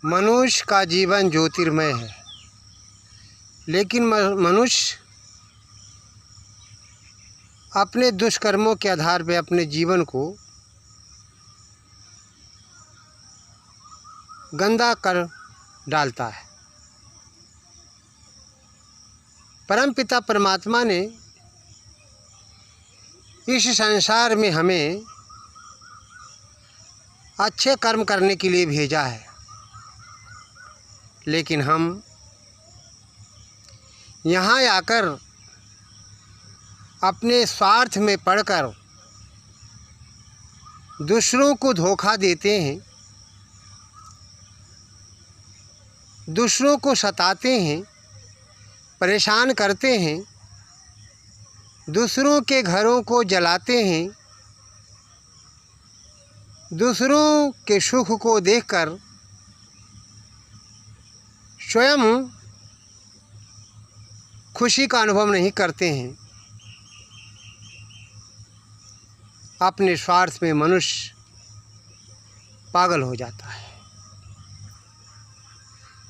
मनुष्य का जीवन ज्योतिर्मय है, लेकिन मनुष्य अपने दुष्कर्मों के आधार पर अपने जीवन को गंदा कर डालता है। परमपिता परमात्मा ने इस संसार में हमें अच्छे कर्म करने के लिए भेजा है, लेकिन हम यहाँ आकर अपने स्वार्थ में पड़कर दूसरों को धोखा देते हैं, दूसरों को सताते हैं, परेशान करते हैं, दूसरों के घरों को जलाते हैं, दूसरों के सुख को देखकर स्वयं खुशी का अनुभव नहीं करते हैं। अपने स्वार्थ में मनुष्य पागल हो जाता है,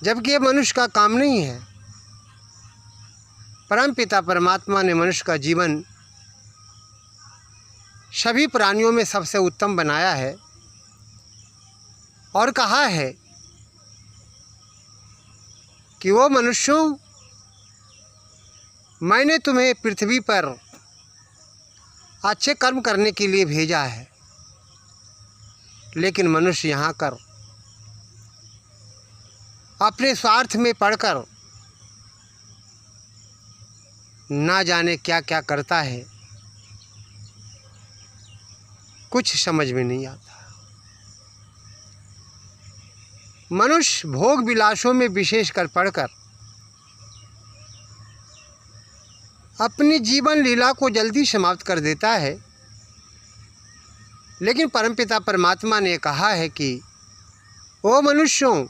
जबकि ये मनुष्य का काम नहीं है। परमपिता परमात्मा ने मनुष्य का जीवन सभी प्राणियों में सबसे उत्तम बनाया है और कहा है कि वो मनुष्यों, मैंने तुम्हें पृथ्वी पर अच्छे कर्म करने के लिए भेजा है, लेकिन मनुष्य यहाँ कर अपने स्वार्थ में पड़कर ना जाने क्या क्या करता है, कुछ समझ में नहीं आता। मनुष्य भोग विलासों में विशेषकर पड़कर अपनी जीवन लीला को जल्दी समाप्त कर देता है, लेकिन परमपिता परमात्मा ने कहा है कि ओ मनुष्यों,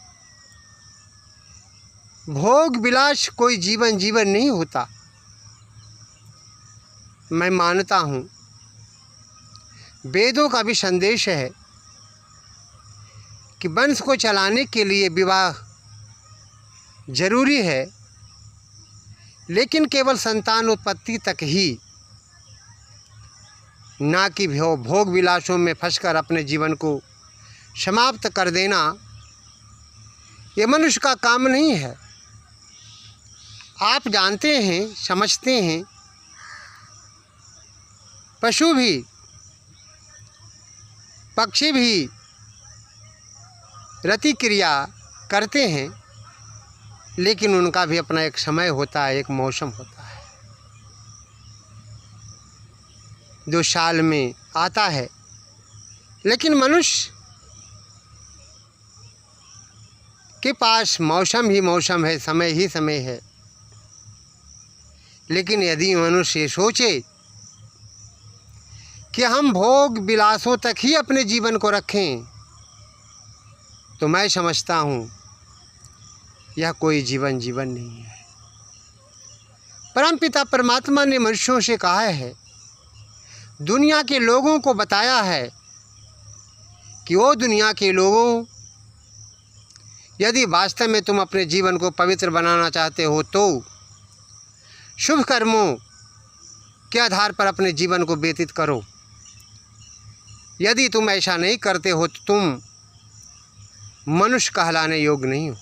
भोग विलास कोई जीवन नहीं होता। मैं मानता हूँ वेदों का भी संदेश है कि वंश को चलाने के लिए विवाह जरूरी है, लेकिन केवल संतान उत्पत्ति तक ही, ना कि भोग विलासों में फंसकर अपने जीवन को समाप्त कर देना। ये मनुष्य का काम नहीं है। आप जानते हैं, समझते हैं, पशु भी, पक्षी भी रति क्रिया करते हैं, लेकिन उनका भी अपना एक समय होता है, एक मौसम होता है जो साल में आता है। लेकिन मनुष्य के पास मौसम ही मौसम है, समय ही समय है। लेकिन यदि मनुष्य ये सोचे कि हम भोग विलासों तक ही अपने जीवन को रखें, तो मैं समझता हूँ यह कोई जीवन नहीं है। परमपिता परमात्मा ने मनुष्यों से कहा है, दुनिया के लोगों को बताया है कि वो दुनिया के लोगों, यदि वास्तव में तुम अपने जीवन को पवित्र बनाना चाहते हो तो शुभ कर्मों के आधार पर अपने जीवन को व्यतीत करो। यदि तुम ऐसा नहीं करते हो तो तुम मनुष्य कहलाने योग्य नहीं हो।